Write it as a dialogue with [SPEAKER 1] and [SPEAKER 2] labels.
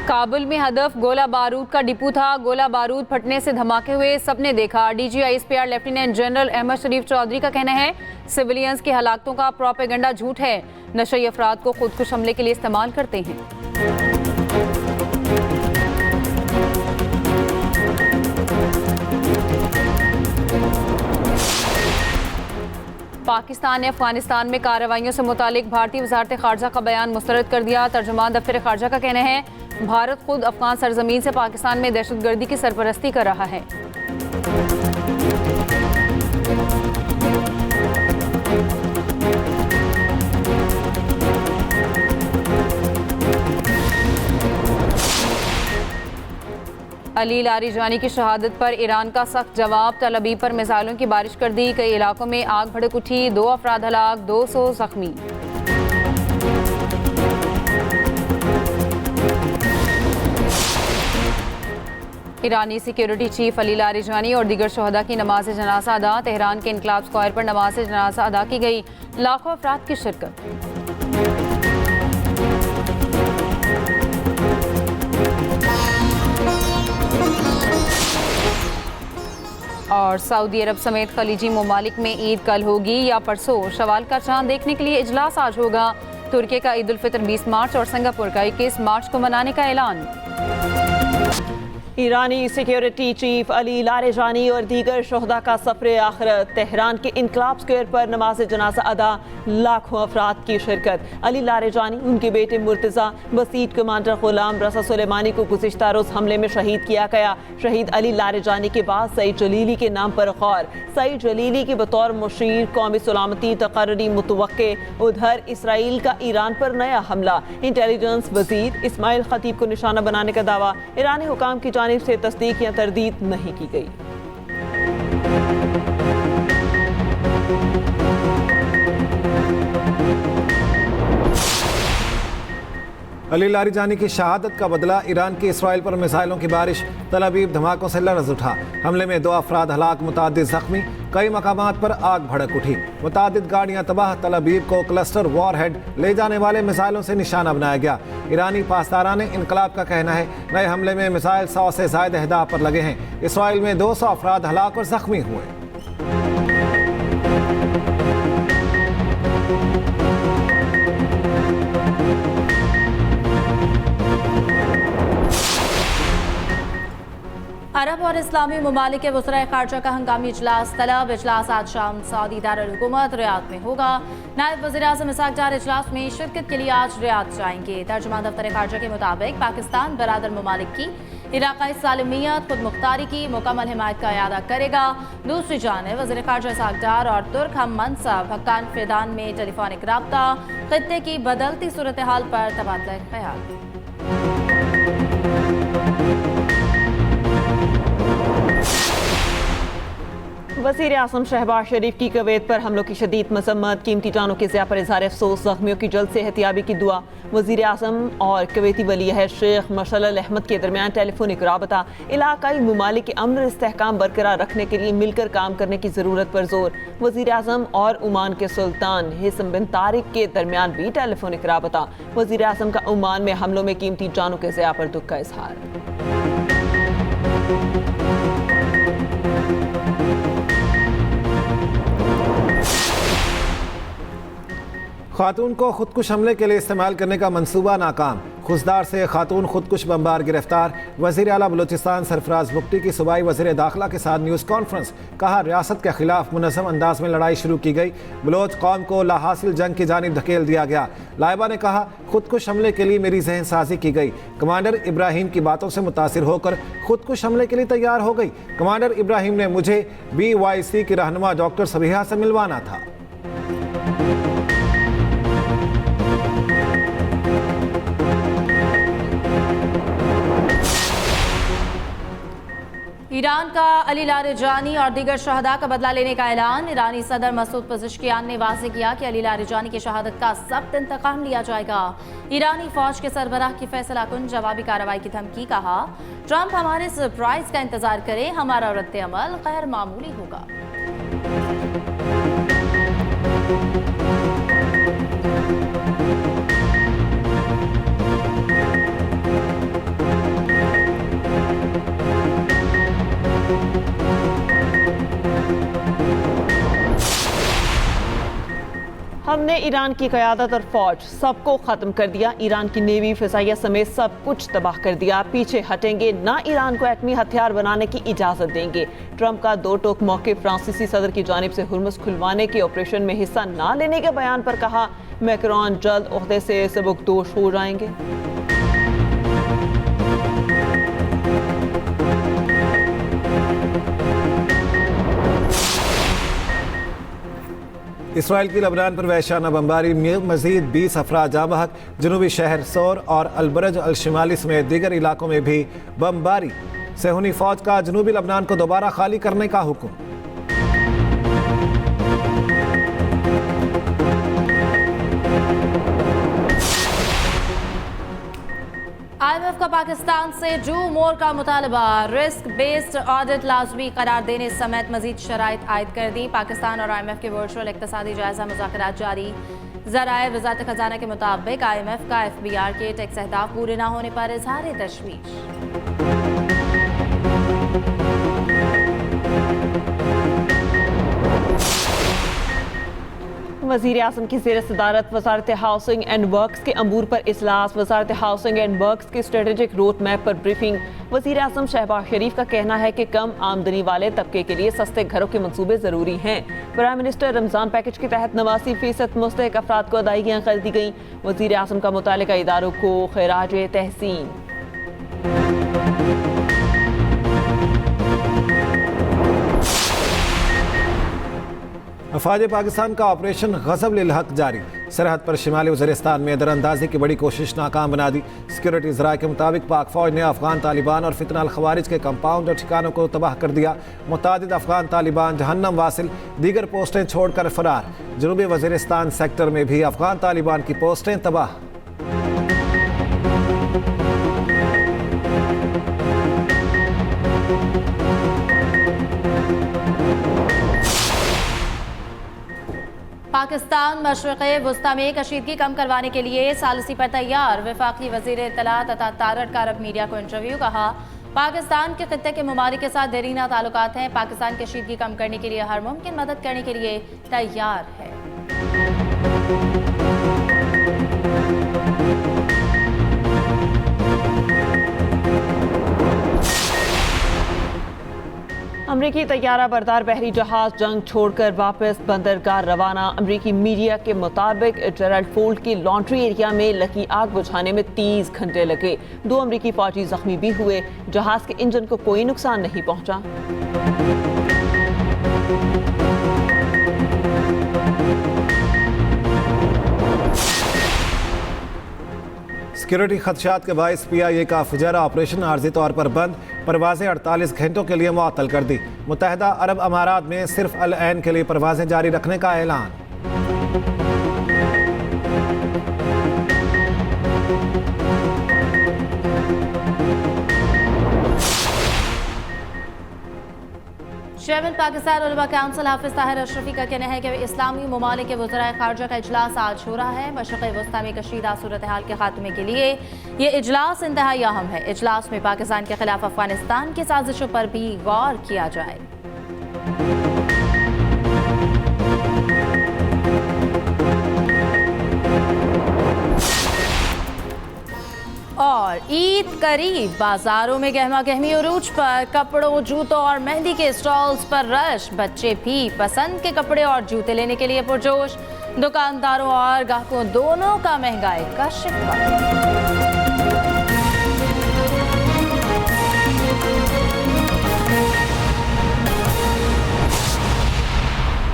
[SPEAKER 1] काबुल में हदफ गोला बारूद का डिपो था। गोला बारूद फटने से धमाके हुए, सबने देखा। DGISPR लेफ्टिनेंट जनरल अहमद शरीफ चौधरी का कहना है सिविलियंस की हलाकतों का प्रोपेगेंडा झूठ है। नशई अफराद को खुदकुश हमले के लिए इस्तेमाल करते हैं। पाकिस्तान ने अफगानिस्तान में कार्रवाइयों से मुतालिक भारतीय वज़ारत ख़ारजा का बयान मुस्तरद कर दिया। तर्जुमान दफ्तर ख़ारजा का कहना है भारत खुद अफगान सरजमीन से पाकिस्तान में दहशतगर्दी की सरपरस्ती कर रहा है। अली लारीजानी की शहादत पर ईरान का सख्त जवाब। तल अबीब पर मिसाइलों की बारिश कर दी। कई इलाकों में आग भड़क उठी। 2 अफराद हलाक, 200 जख्मी। ईरानी सिक्योरिटी चीफ अली लारीजानी और दीगर शहदा की नमाज जनाजा अदा। तेहरान के इनकलाब स्क्वायर पर नमाज जनाजा अदा की गई। लाखों अफराद की शिरकत। और सऊदी अरब समेत खलीजी ममालिक में ईद कल होगी या परसों। शवाल का चांद देखने के लिए इजलास आज होगा। तुर्की का ईद उल फितर 20 मार्च और सिंगापुर का 21 मार्च को मनाने का ऐलान।
[SPEAKER 2] ईरानी सिक्योरिटी चीफ अली लारीजानी और दीगर शहदा का सफर आखिरत। तेहरान के इनकलाब स्क्वायर पर नमाज जनाजा अदा। लाखों अफराद की शिरकत। अली लारीजानी, उनके बेटे मुर्तज़ा, बसीत कमांडर गुलाम रसा सुलेमानी को गुज़िश्ता रोज़ हमले में शहीद किया गया। शहीद अली लारीजानी के बाद सईद जलीली के नाम पर गौर। सईद जलीली की बतौर मुशीर कौमी सलामती तकर्री मुतवक्के। उधर इसराइल का ईरान पर नया हमला। इंटेलिजेंस वजीर इस्माइल खतीब को निशाना बनाने का दावा। ईरानी हुकाम की जानिब से तस्दीक या तरदीद नहीं की गई।
[SPEAKER 3] अली लारीजानी की शहादत का बदला। ईरान की इसराइल पर मिसाइलों की बारिश। तल अबीब धमाकों से लरज़ उठा। हमले में 2 अफराद हलाक, मुतादिद जख्मी। कई मकामात पर आग भड़क उठी। मुतादिद गाड़ियां तबाह। तल अबीब को क्लस्टर वॉरहेड ले जाने वाले मिसाइलों से निशाना बनाया गया। ईरानी पासदारान इनकलाब का कहना है नए हमले में मिसाइल 100 से ज़ायद अहदाफ पर लगे हैं। इसराइल में 200 अफराद हलाक और जख्मी हुए।
[SPEAKER 1] अरब और इस्लामी ममालिक के वज़राए ख़ारजा का हंगामी इजलास तलब। इजलास आज शाम सऊदी दारुल हुकूमत रियाद में होगा। नायब वज़ीर आज़म इसहाक़ डार इजलास में शिरकत के लिए आज रियाद जाएंगे। तर्जुमान दफ्तर ख़ारजा के मुताबिक पाकिस्तान बरादर ममालिक की इलाक़ाई सालमियत खुद मुख्तारी की मुकम्मल हिमायत का इयादा करेगा। दूसरी जानिब वज़ीर ख़ारजा इसहाक़ डार और तुर्क हम मनसब हक्कान फ़िदान में टेलीफोनिक राब्ता। ख़ित्ते की बदलती सूरत हाल पर तबादला ख्याल।
[SPEAKER 2] वज़ीर आज़म शहबाज शरीफ की कुवैत पर हमलों की शदीद मजम्मत। कीमती जानों के ज़िया पर इज़हार अफसोस। ज़ख्मियों की जल्द सेहतियाबी की दुआ। वज़ीर आज़म और कुवैती वली अहद शेख मशअल अहमद के दरमियान टेलीफोनिक राबता। इलाकाई ममालिक के अमन और इस्तेहकाम बरकरार रखने के लिए मिलकर काम करने की ज़रूरत पर जोर। वज़ीर आज़म और ओमान के सुल्तान हिसम बिन तारिक के दरमियान भी टेलीफोनिक राबता। वज़ीर आज़म का ओमान में हमलों में कीमती जानों के ज़िया पर दुख का इजहार।
[SPEAKER 3] खातून को खुदकुश हमले के लिए इस्तेमाल करने का मंसूबा नाकाम। खुशदार से खातून खुदकुश बमबार गिरफ्तार। वज़ीर आला बलूचिस्तान सरफराज बुगटी की सूबाई वज़ीर दाखिला के साथ न्यूज़ कॉन्फ्रेंस। कहा रियासत के खिलाफ मुनज़्ज़म अंदाज में लड़ाई शुरू की गई। बलोच कौम को लाहासिल जंग की जानिब धकेल दिया गया। लाइबा ने कहा खुदकुश हमले के लिए मेरी जहन साजी की गई। कमांडर इब्राहिम की बातों से मुतासिर होकर खुदकुश हमले के लिए तैयार हो गई। कमांडर इब्राहिम ने मुझे BYC की रहनुमा डॉक्टर सबीहा से मिलवाना था।
[SPEAKER 1] ईरान का अली लारीजानी और दीगर शहदा का बदला लेने का ऐलान। ईरानी सदर मसूद पज़ेश्कियान ने वाज़ेह किया कि अली लारीजानी की शहादत का सख्त इंतकाम लिया जाएगा। ईरानी फौज के सरबराह की फैसला कुन जवाबी कार्रवाई की धमकी। कहा ट्रंप हमारे सरप्राइज का इंतजार करे, हमारा रद्द अमल गैर मामूली होगा।
[SPEAKER 2] हमने ईरान की क़यादत और फौज सबको ख़त्म कर दिया। ईरान की नेवी, फ़िज़ाइया समेत सब कुछ तबाह कर दिया। पीछे हटेंगे ना, ईरान को एटमी हथियार बनाने की इजाज़त देंगे। ट्रंप का दो टोक मौके फ्रांसीसी सदर की जानिब से हुर्मुज़ खुलवाने के ऑपरेशन में हिस्सा ना लेने के बयान पर कहा, मैक्रोन जल्द ओहदे से सबकदोश हो जाएंगे।
[SPEAKER 3] इसराइल की लबनान पर वहशाना बमबारी में मजीद 20 अफराद जाँ बहक। जनूबी शहर सोर और अलबरज अलशिमाली समेत दीगर इलाकों में भी बमबारी। सेहूनी फौज का जनूबी लबनान को दोबारा खाली करने का हुक्म।
[SPEAKER 1] IMF का पाकिस्तान से डू मोर का मुतालबा। रिस्क बेस्ड ऑडिट लाजमी करार देने समेत मजीद शराइत आयद कर दी। पाकिस्तान और IMF के वर्चुअल इक्तिसादी जायजा मुज़ाकरात जारी। ज़राए वज़ारत खजाना के मुताबिक IMF का FBR के टैक्स अहदाफ पूरे न होने पर इज़हार तशवीश।
[SPEAKER 2] वज़ीर आज़म की ज़ेर सदारत वज़ारत हाउसिंग एंड वर्क्स के अमूर पर इजलास। वज़ारत हाउसिंग एंड वर्क्स के स्ट्रेटेजिक रोड मैप पर ब्रीफिंग। वज़ीर आज़म शहबाज शरीफ का कहना है कि कम आमदनी वाले तबके के लिए सस्ते घरों के मंसूबे ज़रूरी हैं। प्राइम मिनिस्टर रमज़ान पैकेज के तहत 89% मुस्तहिक अफराद को अदायगियाँ कर दी गईं। वज़ीर आज़म का मुतालिका इदारों को खिराज तहसीन।
[SPEAKER 3] अफवाज पाकिस्तान का ऑपरेशन गज़ब लिल हक जारी। सरहद पर शिमाली वज़ीरिस्तान में दरअंदाजी की बड़ी कोशिश नाकाम बना दी। सिक्योरिटी ज़राए के मुताबिक पाक फौज ने अफगान तालिबान और फितना अल खवारिज के कंपाउंड और ठिकानों को तबाह कर दिया। मुतादिद अफगान तालिबान जहन्नम वासिल, दीगर पोस्टें छोड़कर फरार। जनूबी वज़ीरिस्तान सेक्टर में भी अफगान तालिबान की पोस्टें तबाह।
[SPEAKER 1] पाकिस्तान मशरिक़ वुस्ता में कशीदगी कम करवाने के लिए सालिसी पर तैयार। वफाकी वज़ीर इत्तलात अता तारड़ का अरब मीडिया को इंटरव्यू। कहा, पाकिस्तान के खित्ते के ममालिक के साथ देरीना ताल्लुकात हैं। पाकिस्तान कशीदगी कम करने के लिए हर मुमकिन मदद करने के लिए तैयार है।
[SPEAKER 2] अमरीकी तैयारा बरदार बहरी जहाज जंग छोड़कर वापस बंदरगाह रवाना। अमरीकी मीडिया के मुताबिक जेरल्ड फोल्ड की लॉन्ड्री एरिया में लगी आग बुझाने में 30 घंटे लगे। 2 अमरीकी फौजी जख्मी भी हुए। जहाज के इंजन को कोई नुकसान नहीं पहुंचा।
[SPEAKER 3] सिक्योरिटी खदशात के बायस PIA का फुजैरा ऑपरेशन आर्जी तौर पर बंद। परवाजें 48 घंटों के लिए मुअत्तल कर दी। मुत्तहिदा अरब अमारात में सिर्फ अल ऐन के लिए परवाजें जारी रखने का ऐलान।
[SPEAKER 1] चेयरमैन पाकिस्तान उलमा काउंसिल हाफिज ताहिर अशरफी का कहना है कि इस्लामी ममालिक के वज़राए ख़ारजा का इजलास आज हो रहा है। मशरिक़ वस्ता में कशीदा सूरत हाल के खात्मे के लिए ये इजलास इंतहाई अहम है। इजलास में पाकिस्तान के खिलाफ अफगानिस्तान की साजिशों पर भी गौर किया जाए। और ईद करीब, बाजारों में गहमा गहमी उरूज पर। कपड़ों, जूतों और मेहंदी के स्टॉल्स पर रश। बच्चे भी पसंद के कपड़े और जूते लेने के लिए पुरजोश। दुकानदारों और ग्राहकों दोनों का महंगाई का शिकवा।